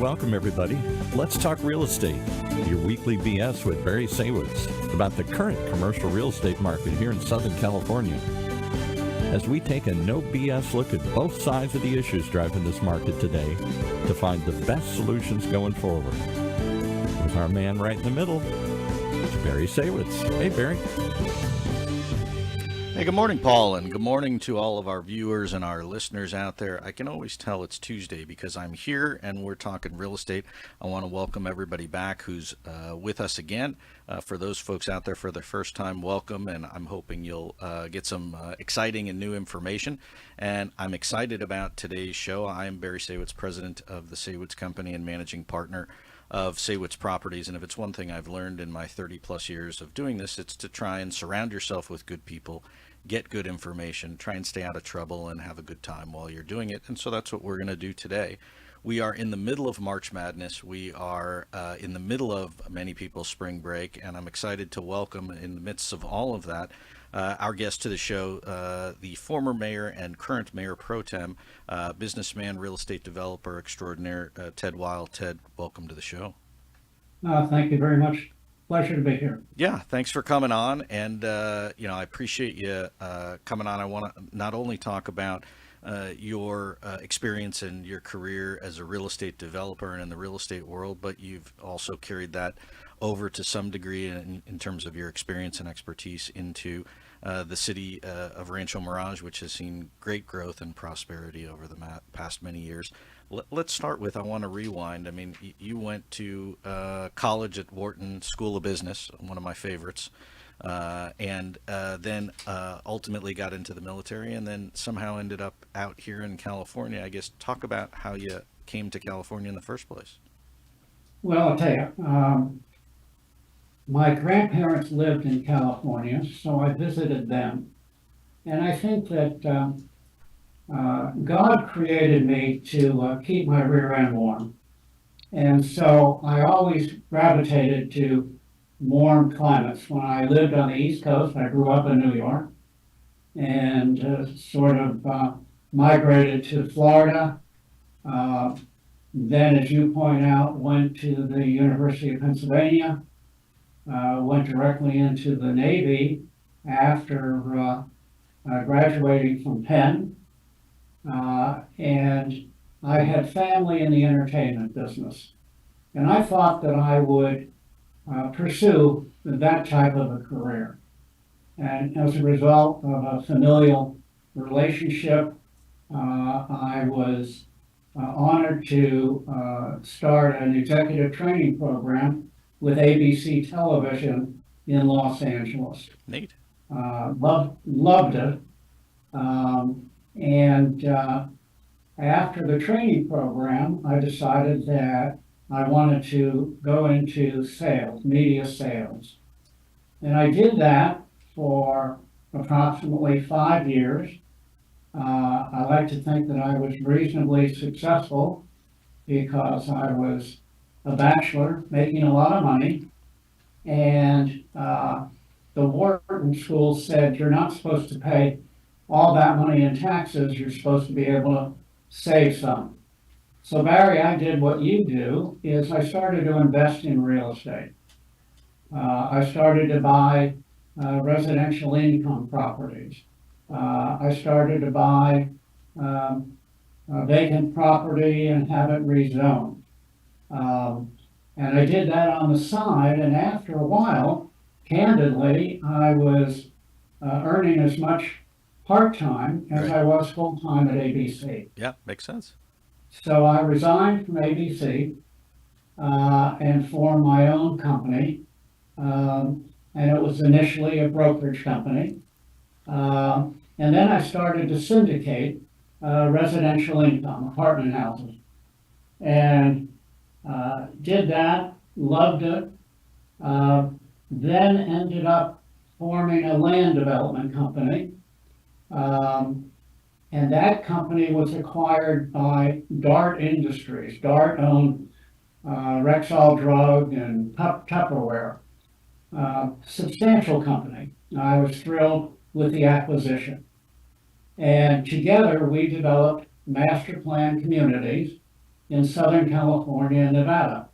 welcome everybody. Let's talk real estate. Your weekly BS with Barry Saywitz about the current commercial real estate market here in Southern California. As we take a no BS look at both sides of the issues driving this market today to find the best solutions going forward. With our man right in the middle, it's Barry Saywitz. Hey, Barry. Hey, good morning, Paul, and good morning to all of our viewers and our listeners out there. I can always tell it's Tuesday because I'm here and we're talking real estate. I want to welcome everybody back who's with us again. For those folks out there for the first time, welcome, and I'm hoping you'll get some exciting and new information. And I'm excited about today's show. I am Barry Saywitz, president of the Saywitz Company and managing partner of Saywitz Properties. And if it's one thing I've learned in my 30 plus years of doing this, it's to try and surround yourself with good people, get good information, try and stay out of trouble, and have a good time while you're doing it. And so that's what we're going to do today. We are in the middle of March Madness. We are in the middle of many people's spring break, and I'm excited to welcome, in the midst of all of that, our guest to the show, the former mayor and current mayor pro tem, businessman, real estate developer extraordinaire, Ted Weill. Ted, welcome to the show. Thank you very much. Pleasure to be here. Yeah, thanks for coming on, and I appreciate you coming on. I want to not only talk about your experience and your career as a real estate developer and in the real estate world, but you've also carried that over to some degree in terms of your experience and expertise into the city of Rancho Mirage, which has seen great growth and prosperity over the past many years. Let's start with, I want to rewind. I mean, you went to college at Wharton School of Business, one of my favorites, and then ultimately got into the military and then somehow ended up out here in California. I guess talk about how you came to California in the first place. Well, I'll tell you, my grandparents lived in California, so I visited them. And I think that God created me to keep my rear end warm. And so I always gravitated to warm climates. When I lived on the East Coast, I grew up in New York and sort of migrated to Florida. Then, as you point out, went to the University of Pennsylvania, went directly into the Navy after graduating from Penn. And I had family in the entertainment business. And I thought that I would pursue that type of a career. And as a result of a familial relationship, I was honored to start an executive training program with ABC Television in Los Angeles. Neat. Loved it. And after the training program, I decided that I wanted to go into sales, media sales. And I did that for approximately 5 years. I like to think that I was reasonably successful because I was a bachelor making a lot of money. And the Wharton School said, you're not supposed to pay all that money in taxes, you're supposed to be able to save some. So Barry, I did what you do, is I started to invest in real estate. I started to buy residential income properties. I started to buy a vacant property and have it rezoned. And I did that on the side, and after a while, candidly, I was earning as much part-time as I was full-time at ABC. Yeah, makes sense. So I resigned from ABC and formed my own company. And it was initially a brokerage company. And then I started to syndicate residential income, apartment houses. And did that, loved it. Then ended up forming a land development company. And that company was acquired by Dart Industries. Dart owned Rexall Drug and Tupperware. Substantial company. I was thrilled with the acquisition. And together we developed master plan communities in Southern California and Nevada.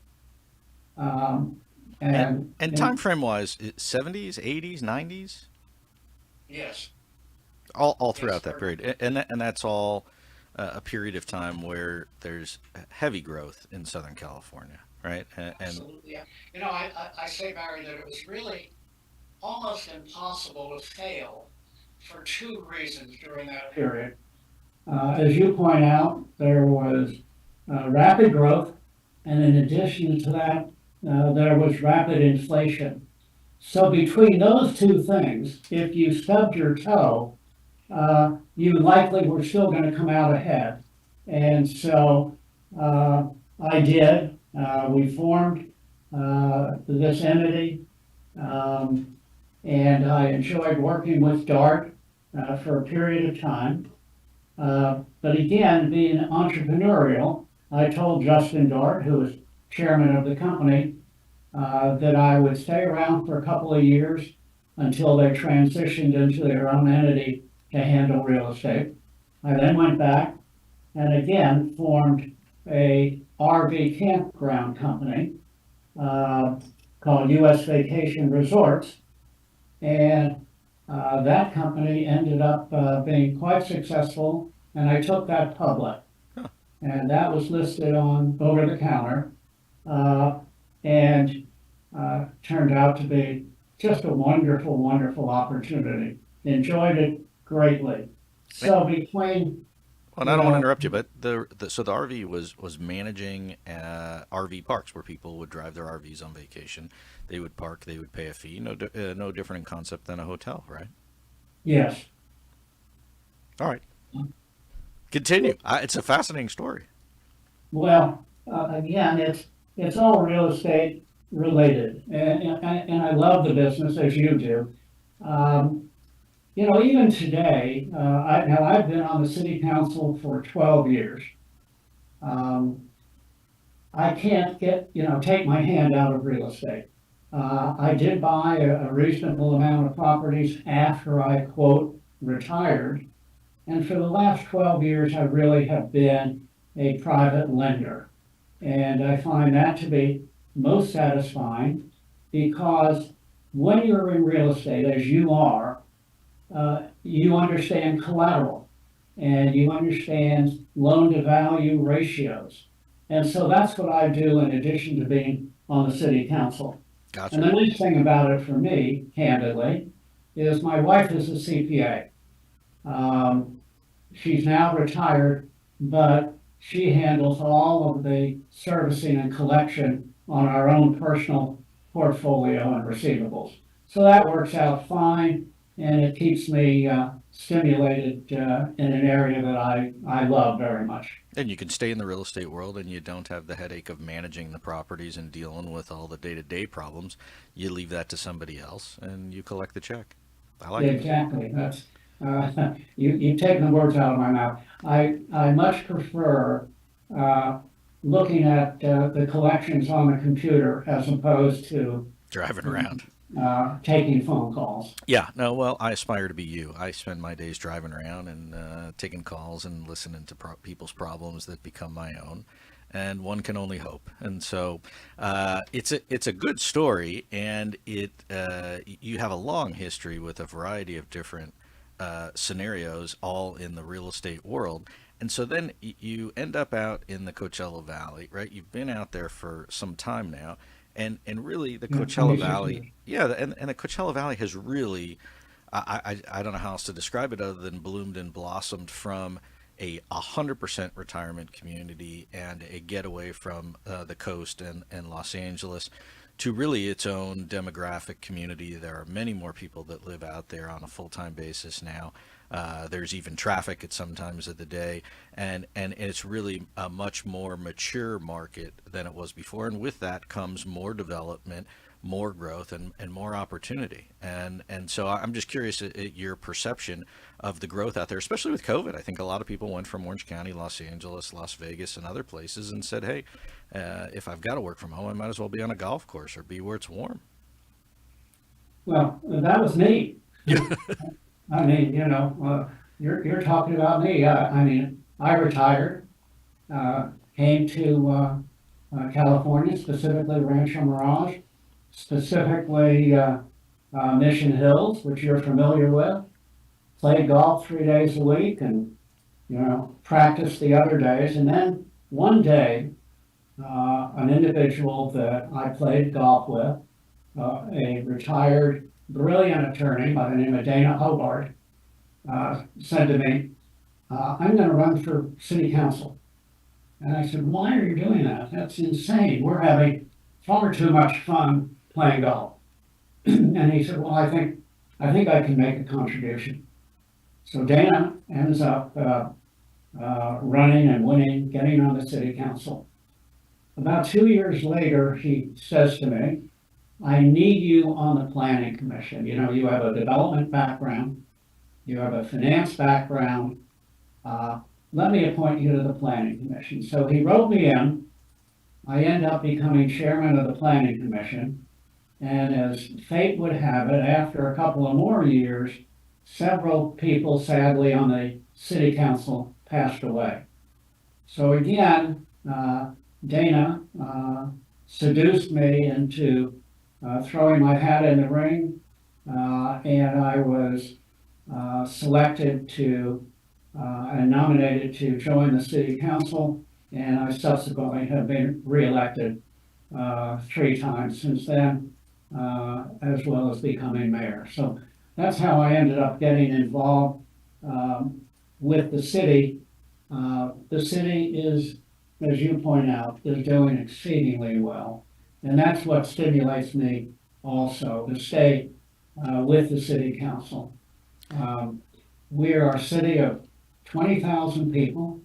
And time frame wise, 70s, 80s, 90s, yes, all yes, throughout that period, and that's all a period of time where there's heavy growth in Southern California, right? And absolutely. Yeah. I say, Barry, that it was really almost impossible to fail for two reasons during that period. As you point out, there was rapid growth, and in addition to that, there was rapid inflation. So between those two things, if you stubbed your toe, you likely were still going to come out ahead. And so I did. We formed this entity, and I enjoyed working with Dart for a period of time. But again, being entrepreneurial, I told Justin Dart, who was chairman of the company, that I would stay around for a couple of years until they transitioned into their own entity to handle real estate. I then went back and again formed a RV campground company called US Vacation Resorts. And that company ended up being quite successful, and I took that public. Huh. And that was listed on over the counter, uh, and turned out to be just a wonderful, wonderful opportunity. Enjoyed it greatly. So between, well, I don't want to interrupt you, but so the RV was managing RV parks where people would drive their RVs on vacation. They would park, they would pay a fee. No different in concept than a hotel, right? yes, All right, continue. It's a fascinating story. well, again, it's all real estate related, and I love the business as you do. Um, even today, I've been on the city council for 12 years. Um, I can't take my hand out of real estate. I did buy a reasonable amount of properties after I, quote, retired. And for the last 12 years, I really have been a private lender. And I find that to be most satisfying because when you're in real estate, as you are, you understand collateral and you understand loan to value ratios. And so that's what I do in addition to being on the city council. And Gotcha. the nice thing about it for me, candidly, is my wife is a CPA. Um, she's now retired, but she handles all of the servicing and collection on our own personal portfolio and receivables. So that works out fine, and it keeps me stimulated in an area that I love very much. And you can stay in the real estate world and you don't have the headache of managing the properties and dealing with all the day-to-day problems. You leave that to somebody else and you collect the check. I like Yeah, it. exactly. That's you've taken the words out of my mouth. I much prefer uh, looking at the collections on the computer as opposed to Driving around. taking phone calls. Yeah, no, well, I aspire to be you. I spend my days driving around and taking calls and listening to people's problems that become my own. And one can only hope. And so it's a good story, and you have a long history with a variety of different scenarios, all in the real estate world. And so then you end up out in the Coachella Valley, right? You've been out there for some time now, and really the Yeah, Coachella Valley, yeah, and the Coachella Valley has really, I don't know how else to describe it other than bloomed and blossomed from a 100% retirement community and a getaway from the coast and Los Angeles to really its own demographic community. There are many more people that live out there on a full-time basis now. There's even traffic at some times of the day, and it's really a much more mature market than it was before. And with that comes more development, more growth, and more opportunity. And so I'm just curious at your perception of the growth out there, especially with COVID. I think a lot of people went from Orange County, Los Angeles, Las Vegas, and other places and said, hey, if I've got to work from home, I might as well be on a golf course or be where it's warm. Well, that was me. I mean, you're talking about me. I mean, I retired. came to California, specifically Rancho Mirage, specifically Mission Hills, which you're familiar with. Played golf 3 days a week and, practiced the other days. And then one day, an individual that I played golf with, a retired, brilliant attorney by the name of Dana Hobart, said to me, I'm going to run for city council. And I said, why are you doing that? That's insane. We're having far too much fun playing golf. And he said, well, I think I can make a contribution. So Dana ends up running and winning, getting on the city council. About 2 years later, he says to me, I need you on the planning commission. You have a development background, you have a finance background. Let me appoint you to the planning commission. So he wrote me in. I end up becoming chairman of the planning commission. And as fate would have it, after a couple of more years, several people sadly on the city council passed away. So again, Dana seduced me into throwing my hat in the ring, and I was selected to and nominated to join the city council, and I subsequently have been reelected 3 times since then, as well as becoming mayor. So that's how I ended up getting involved with the city. The city is, as you point out, is doing exceedingly well. And that's what stimulates me also to stay with the city council. We are a city of 20,000 people.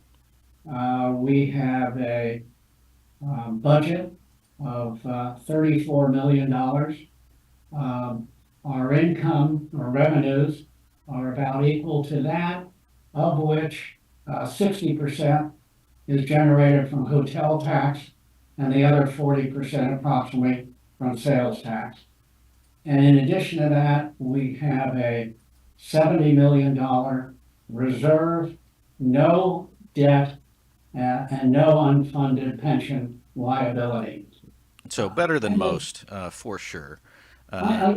We have a budget of $34 million. Our income or revenues are about equal to that, of which 60% is generated from hotel tax and the other 40% approximately from sales tax. And in addition to that, we have a $70 million reserve, no debt, and no unfunded pension liability. So better than most, for sure. I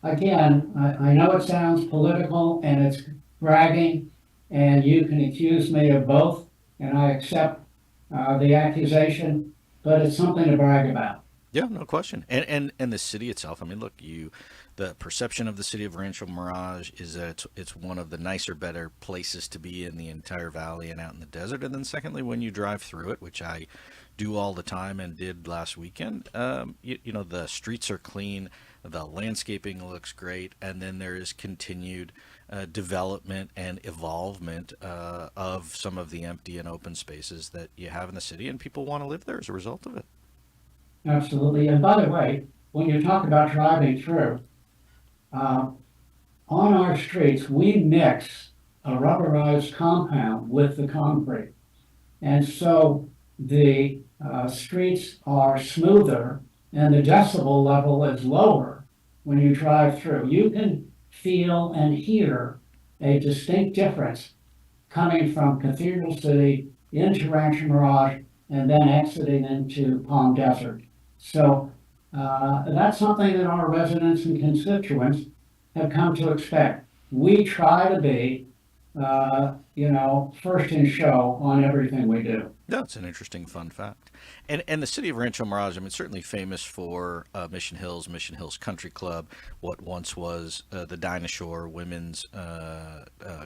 know it sounds political and it's bragging, and you can accuse me of both, and I accept the accusation, but it's something to brag about. Yeah, no question. And the city itself, I mean, look, the perception of the city of Rancho Mirage is that it's one of the nicer, better places to be in the entire valley and out in the desert. And then secondly, when you drive through it, which I do all the time and did last weekend, the streets are clean, the landscaping looks great, and then there is continued development and evolvement of some of the empty and open spaces that you have in the city, and people want to live there as a result of it. Absolutely. And by the way, when you talk about driving through, on our streets, we mix a rubberized compound with the concrete. And so the streets are smoother and the decibel level is lower when you drive through. You can feel and hear a distinct difference coming from Cathedral City into Rancho Mirage and then exiting into Palm Desert. So that's something that our residents and constituents have come to expect. We try to be, first in show on everything we do. That's an interesting fun fact. And the city of Rancho Mirage, I mean, certainly famous for Mission Hills Country Club, what once was the Dinosaur women's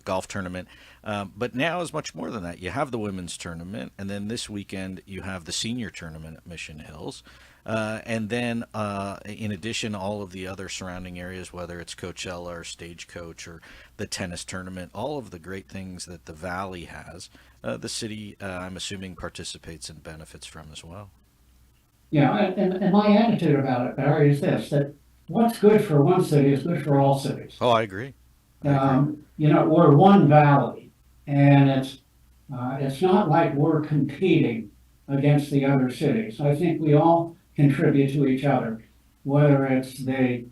golf tournament. But now is much more than that. You have the women's tournament, and then this weekend you have the senior tournament at Mission Hills. And then, in addition, all of the other surrounding areas, whether it's Coachella or Stagecoach or the tennis tournament, all of the great things that the Valley has, the city, I'm assuming, participates and benefits from as well. Yeah, and my attitude about it, Barry, is this, that what's good for one city is good for all cities. Oh, I agree. We're one valley, and it's not like we're competing against the other cities. I think we all contribute to each other, whether it's the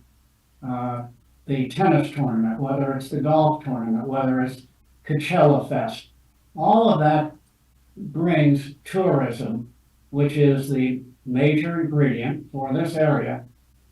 tennis tournament, whether it's the golf tournament, whether it's Coachella Fest. All of that brings tourism, which is the major ingredient for this area.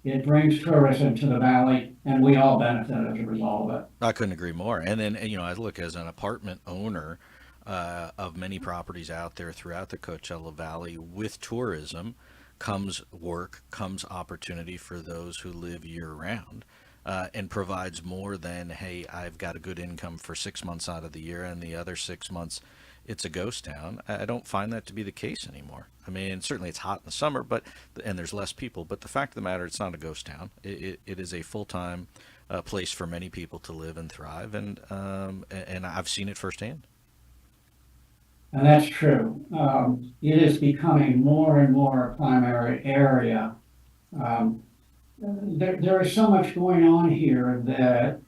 It brings tourism to the valley, and we all benefit as a result of it. I couldn't agree more. And then, I look as an apartment owner of many properties out there throughout the Coachella Valley. With tourism comes work, comes opportunity for those who live year round. And provides more than, hey, I've got a good income for 6 months out of the year, and the other 6 months it's a ghost town. I don't find that to be the case anymore. I mean, certainly it's hot in the summer, and there's less people. But the fact of the matter, it's not a ghost town. It is a full-time place for many people to live and thrive, and I've seen it firsthand. And that's true. It is becoming more and more a primary area. Um, there is so much going on here that,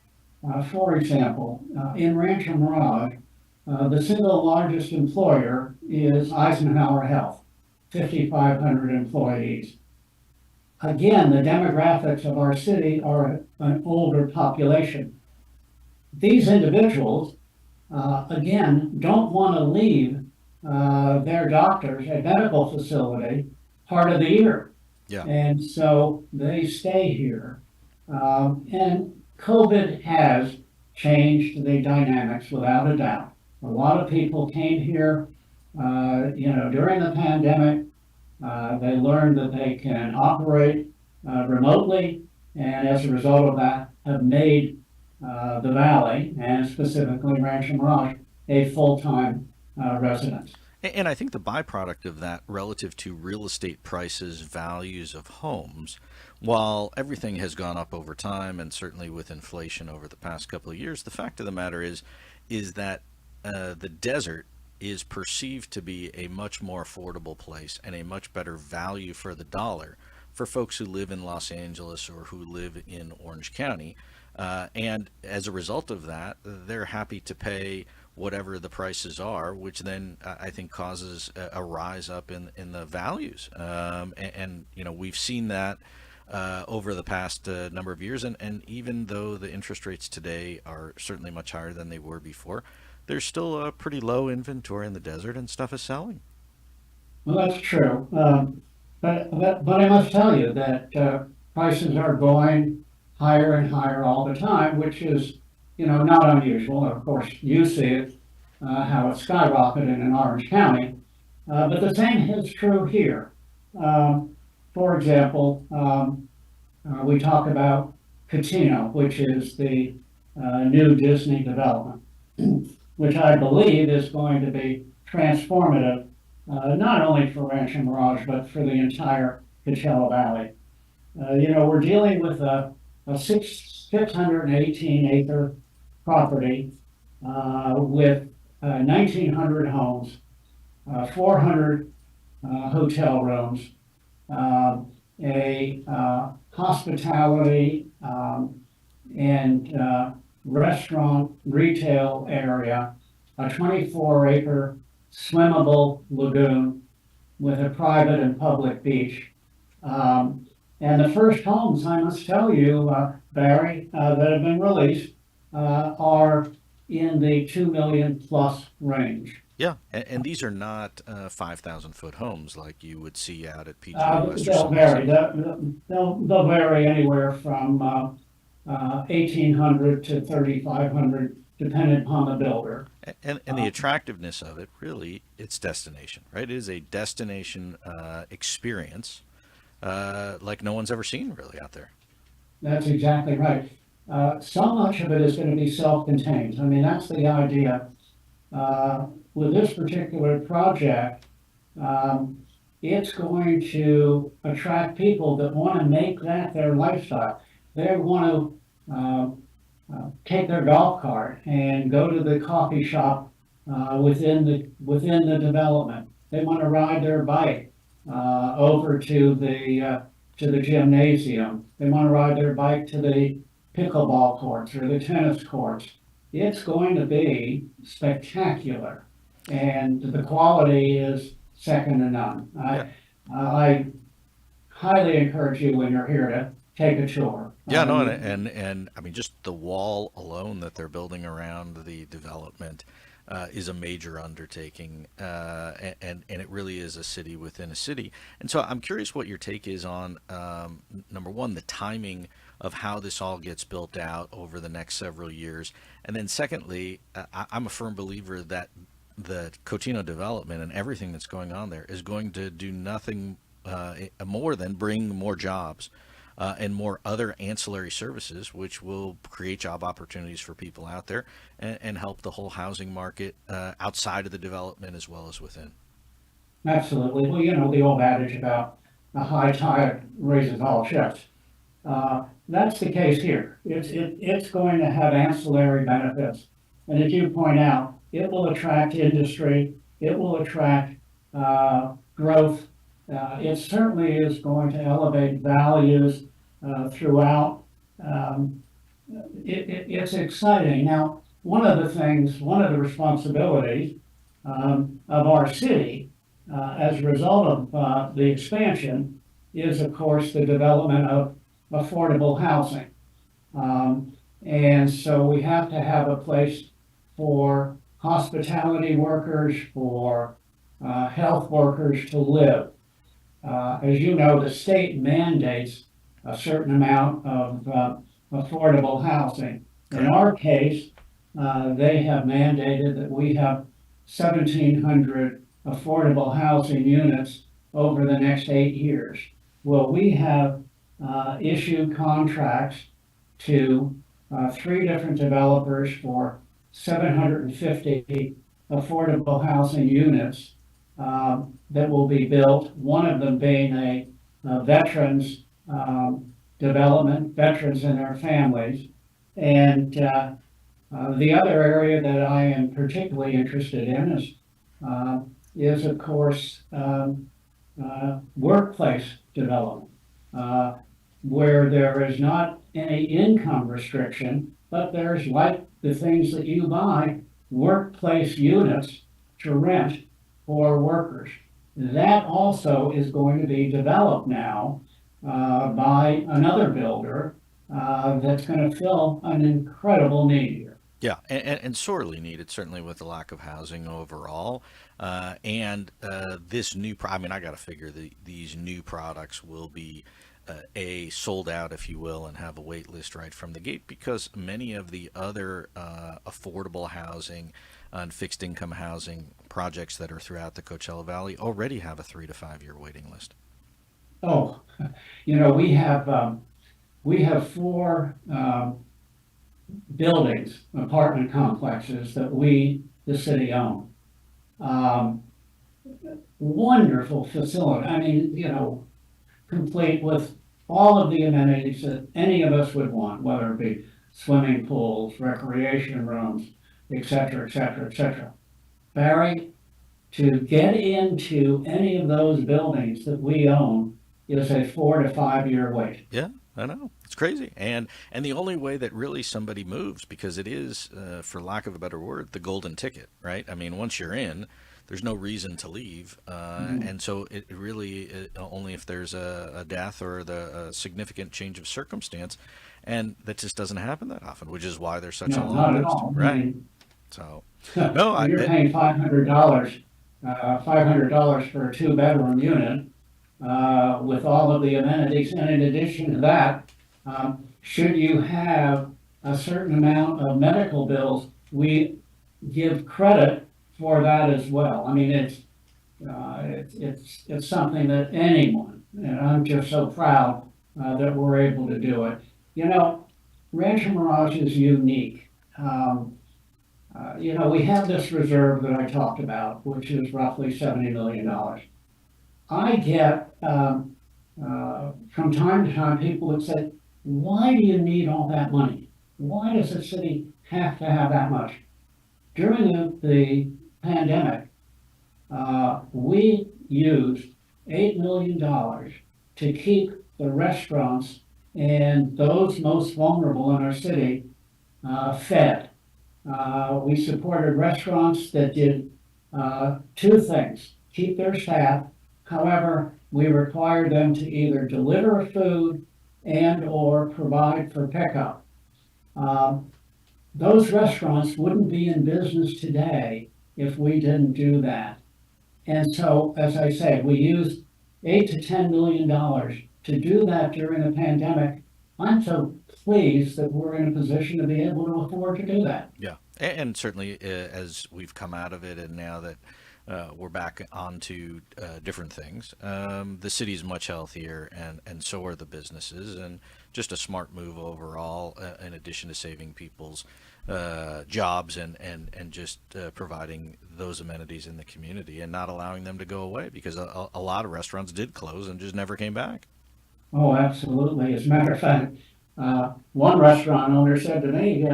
for example, in Rancho Mirage, the single largest employer is Eisenhower Health, 5,500 employees. Again, the demographics of our city are an older population. These individuals, again, don't want to leave their doctors, a medical facility, part of the year. Yeah. And so they stay here. And COVID has changed the dynamics without a doubt. A lot of people came here, during the pandemic. They learned that they can operate remotely, and as a result of that, have made the valley, and specifically Rancho Mirage, a full-time residence. And I think the byproduct of that relative to real estate prices, values of homes, while everything has gone up over time and certainly with inflation over the past couple of years, the fact of the matter is that the desert is perceived to be a much more affordable place and a much better value for the dollar for folks who live in Los Angeles or who live in Orange County. And as a result of that, they're happy to pay whatever the prices are, which then I think causes a rise up in the values. We've seen that over the past number of years. And even though the interest rates today are certainly much higher than they were before, there's still a pretty low inventory in the desert and stuff is selling. Well, that's true. But I must tell you that prices are going higher and higher all the time, which is, not unusual. Of course, you see it, how it's skyrocketed in Orange County. But the same is true here. For example, we talk about Cotina, which is the new Disney development, which I believe is going to be transformative, not only for Rancho Mirage, but for the entire Coachella Valley. We're dealing with a 618 acre property with 1,900 homes, 400 hotel rooms, a hospitality and restaurant retail area, a 24-acre swimmable lagoon with a private and public beach. And the first homes, I must tell you, Barry, that have been released are in the 2 million plus range. Yeah, and these are not 5,000-foot homes like you would see out at PGA West or They'll something. vary. They'll vary anywhere from 1,800 to 3,500, depending upon the builder. And the attractiveness of it, really, it's destination, right? It is a destination experience like no one's ever seen really out there. That's exactly right. So much of it is going to be self-contained. I mean, that's the idea. With this particular project, it's going to attract people that want to make that their lifestyle. They want to take their golf cart and go to the coffee shop within the development. They want to ride their bike over to the gymnasium. They want to ride their bike to the pickleball courts or the tennis courts. It's going to be spectacular, and the quality is second to none. I highly encourage you when you're here to take a tour. Yeah, no, and I mean, just the wall alone that they're building around the development is a major undertaking, and it really is a city within a city. And so I'm curious what your take is on number one, the timing of how this all gets built out over the next several years, and then secondly, I'm a firm believer that the Cotina development and everything that's going on there is going to do nothing more than bring more jobs and more other ancillary services, which will create job opportunities for people out there and help the whole housing market outside of the development as well as within. Absolutely. Well, the old adage about a high tide raises all ships. That's the case here. It's going to have ancillary benefits. And as you point out, it will attract industry, it will attract growth. It certainly is going to elevate values throughout. It's exciting. Now, one of the responsibilities of our city as a result of the expansion is, of course, the development of affordable housing. And so we have to have a place for hospitality workers, for health workers to live. As you know, the state mandates a certain amount of affordable housing. In our case, they have mandated that we have 1,700 affordable housing units over the next 8 years. Well, we have issued contracts to 3 different developers for 750 affordable housing units that will be built, one of them being a veterans development, veterans and their families. And the other area that I am particularly interested in is of course, workplace development, where there is not any income restriction, but there's, like the things that you buy, workplace units to rent for workers. That also is going to be developed now by another builder that's going to fill an incredible need here. Yeah, and sorely needed, certainly with the lack of housing overall. And this new, I mean, I got to figure these new products will be sold out, if you will, and have a wait list right from the gate, because many of the other affordable housing and fixed income housing projects that are throughout the Coachella Valley already have a 3 to 5 year waiting list. Oh, we have 4 buildings, apartment complexes that we, the city, own. Wonderful facility. I mean, complete with all of the amenities that any of us would want, whether it be swimming pools, recreation rooms, et cetera, et cetera, et cetera. Barry, to get into any of those buildings that we own is a 4 to 5 year wait. Yeah, I know. It's crazy. And the only way that really somebody moves, because it is, for lack of a better word, the golden ticket, right? I mean, once you're in, there's no reason to leave. And so it really, only if there's a death or a significant change of circumstance. And that just doesn't happen that often, which is why there's such a long not at list. all. Right. I mean, So, no, you're paying $500, $500 for a 2-bedroom unit with all of the amenities. And in addition to that, should you have a certain amount of medical bills, we give credit for that as well. I mean, it's something that anyone, and I'm just so proud that we're able to do it. Rancho Mirage is unique. We have this reserve that I talked about, which is roughly $70 million. I get, from time to time, people that say, why do you need all that money? Why does the city have to have that much? During the pandemic, we used $8 million to keep the restaurants and those most vulnerable in our city fed. We supported restaurants that did 2 things: keep their staff. However, we required them to either deliver food and or provide for pickup. those restaurants wouldn't be in business today if we didn't do that. And so, as I say, we used $8 to $10 million to do that during the pandemic. I'm so pleased that we're in a position to be able to afford to do that. Yeah, and certainly as we've come out of it, and now that we're back onto different things, the city is much healthier, and so are the businesses, and just a smart move overall. In addition to saving people's jobs and just providing those amenities in the community and not allowing them to go away, because a lot of restaurants did close and just never came back. Oh, absolutely. As a matter of fact, one restaurant owner said to me,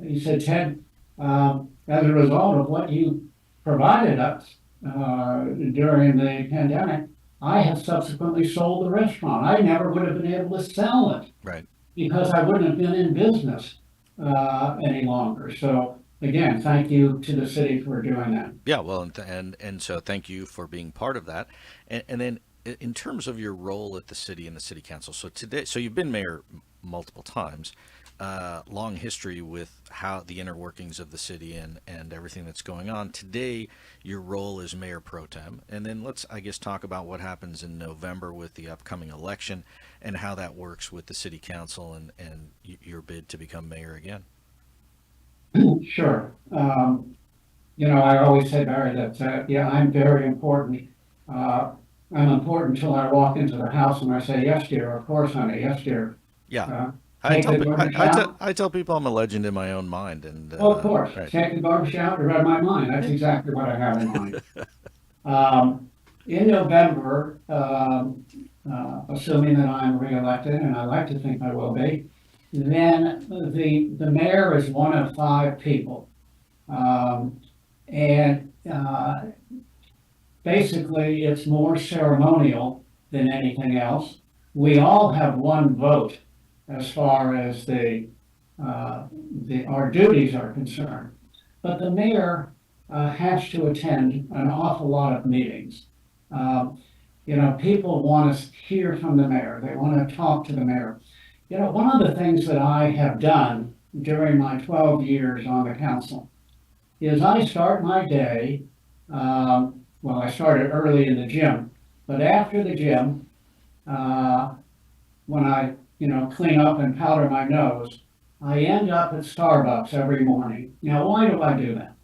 he said, Ted, as a result of what you provided us during the pandemic, I have subsequently sold the restaurant. I never would have been able to sell it Right. because I wouldn't have been in business any longer. So again, thank you to the city for doing that. Yeah, well, and so thank you for being part of that. And then in terms of your role at the city and the city council, so today, so you've been mayor multiple times, long history with how the inner workings of the city and everything that's going on. Today, your role is mayor pro tem, and then let's, I guess, talk about what happens in November with the upcoming election and how that works with the city council and your bid to become mayor again. Sure. I always say, Barry, that, yeah, I'm very important. I'm important until I walk into the house and I say, yes, dear, of course, honey, yes, dear. Yeah. Uh, I Take tell, the pe- garbage out. I tell people I'm a legend in my own mind, and Oh, of course, right. take the garbage out and read my mind. That's exactly what I have in mind. In November, assuming that I'm reelected, and I like to think I will be, then the mayor is one of five people. And basically, it's more ceremonial than anything else. We all have one vote as far as our duties are concerned. But the mayor has to attend an awful lot of meetings. People want to hear from the mayor. They want to talk to the mayor. One of the things that I have done during my 12 years on the council is I start my day, well, I started early in the gym, but after the gym, when I, clean up and powder my nose, I end up at Starbucks every morning. Now, why do I do that?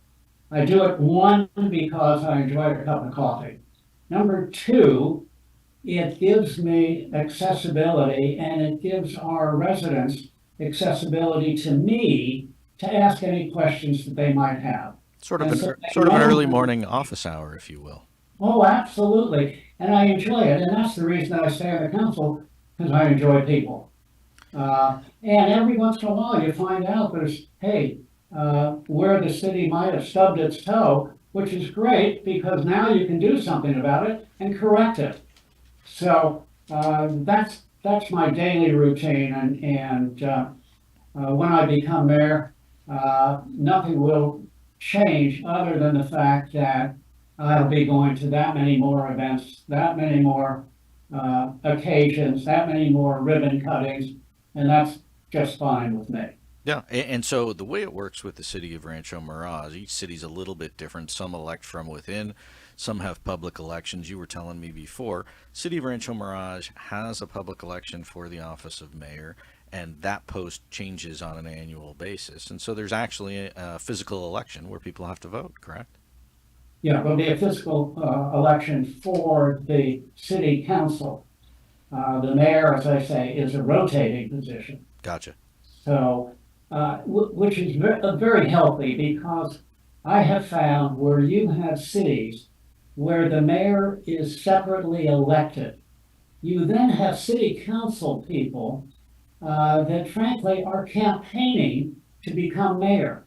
I do it, one, because I enjoy a cup of coffee. Number two, it gives me accessibility and it gives our residents accessibility to me to ask any questions that they might have. Sort of And an so they sort of an early know- morning office hour, if you will. Oh, absolutely. And I enjoy it. And that's the reason that I stay on the council, because I enjoy people. And every once in a while, you find out where the city might have stubbed its toe, which is great because now you can do something about it and correct it. So that's my daily routine. And when I become mayor, nothing will change other than the fact that I'll be going to that many more events, that many more occasions, that many more ribbon cuttings, and that's just fine with me. Yeah, and so the way it works with the city of Rancho Mirage, each city's a little bit different. Some elect from within, some have public elections. You were telling me before, City of Rancho Mirage has a public election for the office of mayor, and that post changes on an annual basis. And so there's actually a physical election where people have to vote, correct? Yeah, there'll be a physical election for the city council. The mayor, as I say, is a rotating position. Gotcha. So, which is very healthy because I have found where you have cities where the mayor is separately elected, you then have city council people that frankly are campaigning to become mayor,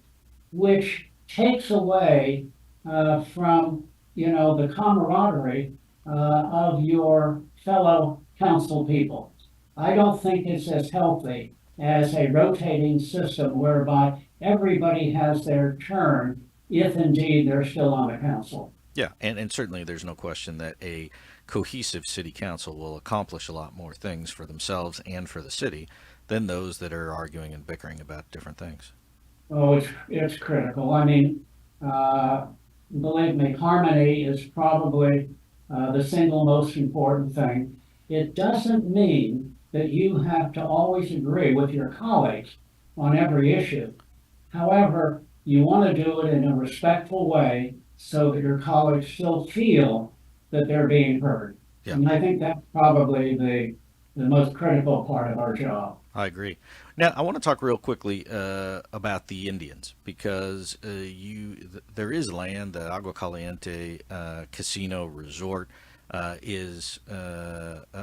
which takes away from the camaraderie of your fellow council people. I don't think it's as healthy as a rotating system whereby everybody has their turn if indeed they're still on the council. Yeah, and certainly there's no question that a cohesive city council will accomplish a lot more things for themselves and for the city than those that are arguing and bickering about different things. Oh, it's critical. I mean, uh, believe me, harmony is probably the single most important thing. It doesn't mean that you have to always agree with your colleagues on every issue. However, you want to do it in a respectful way so that your colleagues still feel that they're being heard. Yeah. And I think that's probably the most critical part of our job. I agree. Now, I want to talk real quickly about the Indians because there is land. The Agua Caliente Casino Resort is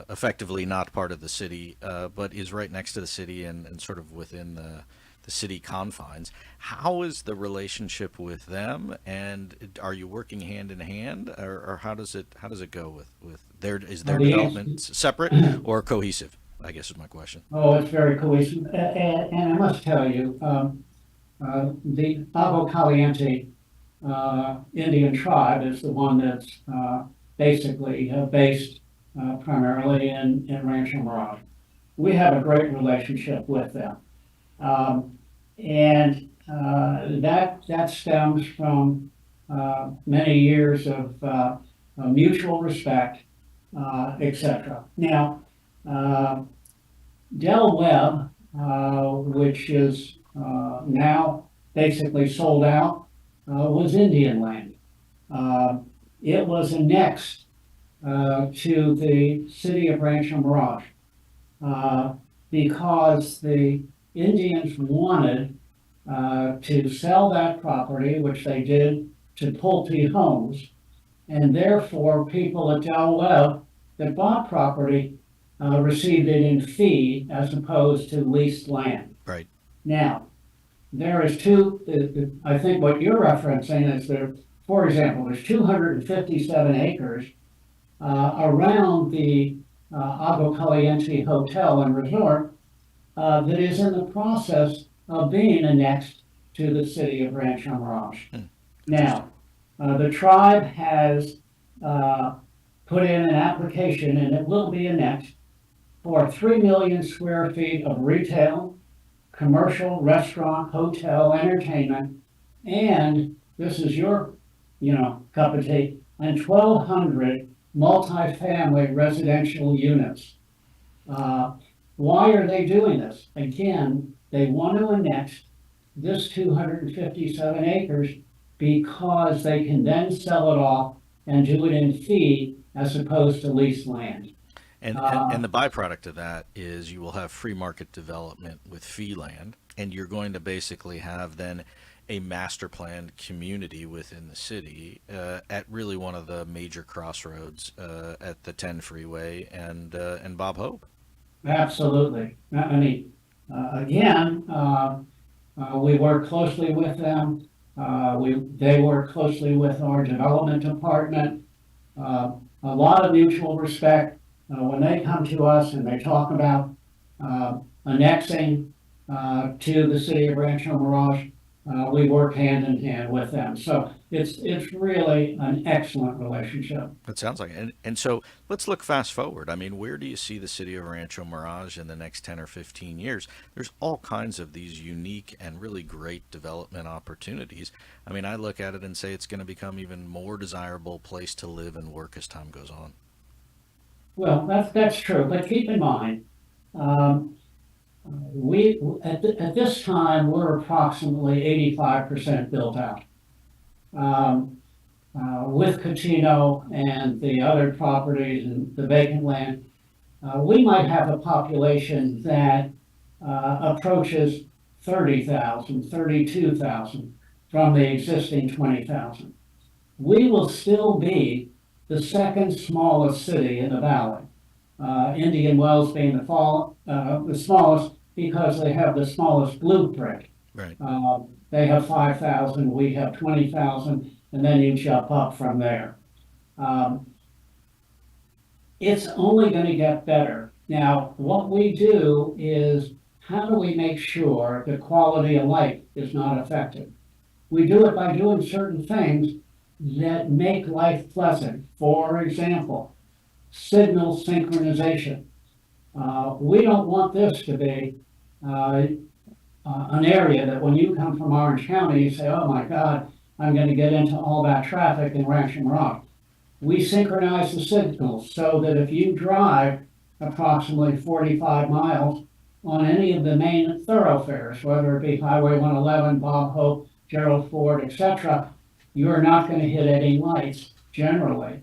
effectively not part of the city, but is right next to the city and sort of within the city confines. How is the relationship with them, and are you working hand in hand, or how does it go with their The development separate or cohesive? I guess is my question. Oh, it's very cohesive. And I must tell you, the Agua Caliente Indian tribe is the one that's basically based primarily in Rancho Mirage. We have a great relationship with them. And that stems from many years of mutual respect, etc. Now, Del Webb, which is now basically sold out, was Indian land. It was annexed to the city of Rancho Mirage because the Indians wanted to sell that property, which they did to Pulte Homes, and therefore people at Del Webb that bought property received it in fee as opposed to leased land. Right. Now, there is I think what you're referencing is there, for example, there's 257 acres around the Agua Caliente Hotel and Resort that is in the process of being annexed to the city of Rancho Mirage. Now, the tribe has put in an application, and it will be annexed, for 3 million square feet of retail, commercial, restaurant, hotel, entertainment, and this is your, cup of tea, and 1,200 multifamily residential units. Why are they doing this? Again, they want to annex this 257 acres because they can then sell it off and do it in fee as opposed to leased land. And the byproduct of that is you will have free market development with fee land, and you're going to basically have then a master planned community within the city at really one of the major crossroads at the 10 Freeway and Bob Hope. Absolutely. I mean, again, we work closely with them. They work closely with our development department. A lot of mutual respect. When they come to us and they talk about annexing to the city of Rancho Mirage, we work hand in hand with them. So it's really an excellent relationship. That sounds like it. And so let's look fast forward. I mean, where do you see the city of Rancho Mirage in the next 10 or 15 years? There's all kinds of these unique and really great development opportunities. I mean, I look at it and say it's going to become even more desirable place to live and work as time goes on. Well, that's true, but keep in mind, at this time, we're approximately 85% built out. With Cotina and the other properties and the vacant land, we might have a population that approaches 30,000, 32,000 from the existing 20,000. We will still be the second smallest city in the valley. Indian Wells being the smallest because they have the smallest blueprint. Right. They have 5,000, we have 20,000, and then you jump up from there. It's only going to get better. Now, what we do is how do we make sure the quality of life is not affected? We do it by doing certain things that make life pleasant. For example, signal synchronization. We don't want this to be an area that when you come from Orange County, you say, oh my God, I'm going to get into all that traffic in Rancho Mirage. We synchronize the signals so that if you drive approximately 45 miles on any of the main thoroughfares, whether it be Highway 111, Bob Hope, Gerald Ford, etc., you're not going to hit any lights generally.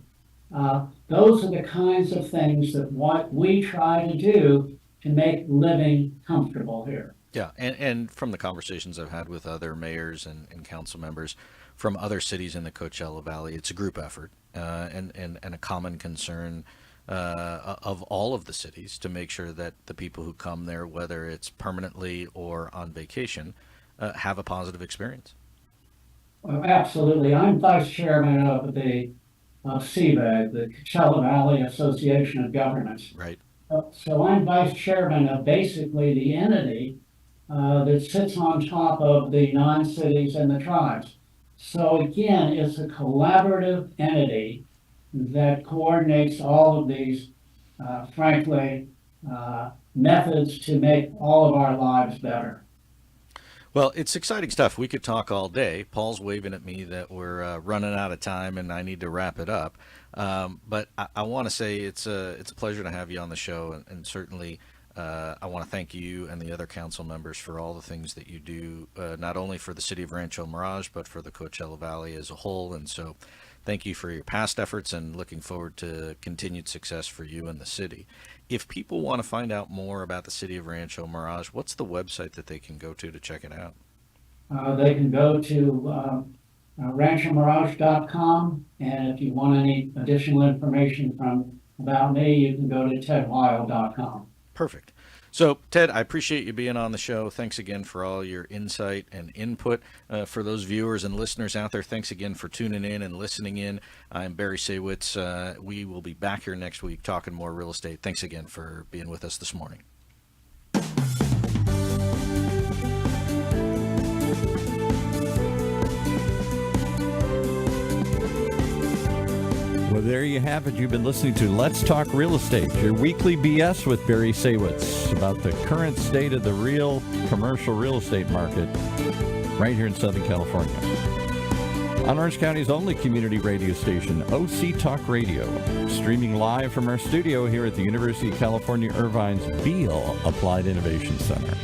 Those are the kinds of things that what we try to do to make living comfortable here. Yeah, and from the conversations I've had with other mayors and council members from other cities in the Coachella Valley, it's a group effort and a common concern of all of the cities to make sure that the people who come there, whether it's permanently or on vacation, have a positive experience. Well, absolutely. I'm vice chairman of the CVAG, the Coachella Valley Association of Governments. Right. So I'm vice chairman of basically the entity that sits on top of the 9 cities and the tribes. So again, it's a collaborative entity that coordinates all of these, frankly, methods to make all of our lives better. Well, it's exciting stuff. We could talk all day. Paul's waving at me that we're running out of time and I need to wrap it up. But I want to say it's a pleasure to have you on the show, and certainly I want to thank you and the other council members for all the things that you do, not only for the city of Rancho Mirage, but for the Coachella Valley as a whole. And so thank you for your past efforts, and looking forward to continued success for you and the city. If people want to find out more about the city of Rancho Mirage, what's the website that they can go to check it out? They can go to ranchomirage.com, and if you want any additional information about me, you can go to tedweill.com. Perfect. So, Ted, I appreciate you being on the show. Thanks again for all your insight and input. For those viewers and listeners out there, thanks again for tuning in and listening in. I'm Barry Saywitz. We will be back here next week talking more real estate. Thanks again for being with us this morning. Well, there you have it. You've been listening to Let's Talk Real Estate, your weekly BS with Barry Saywitz about the current state of the real commercial real estate market right here in Southern California. On Orange County's only community radio station, OC Talk Radio, streaming live from our studio here at the University of California, Irvine's Weill Applied Innovation Center.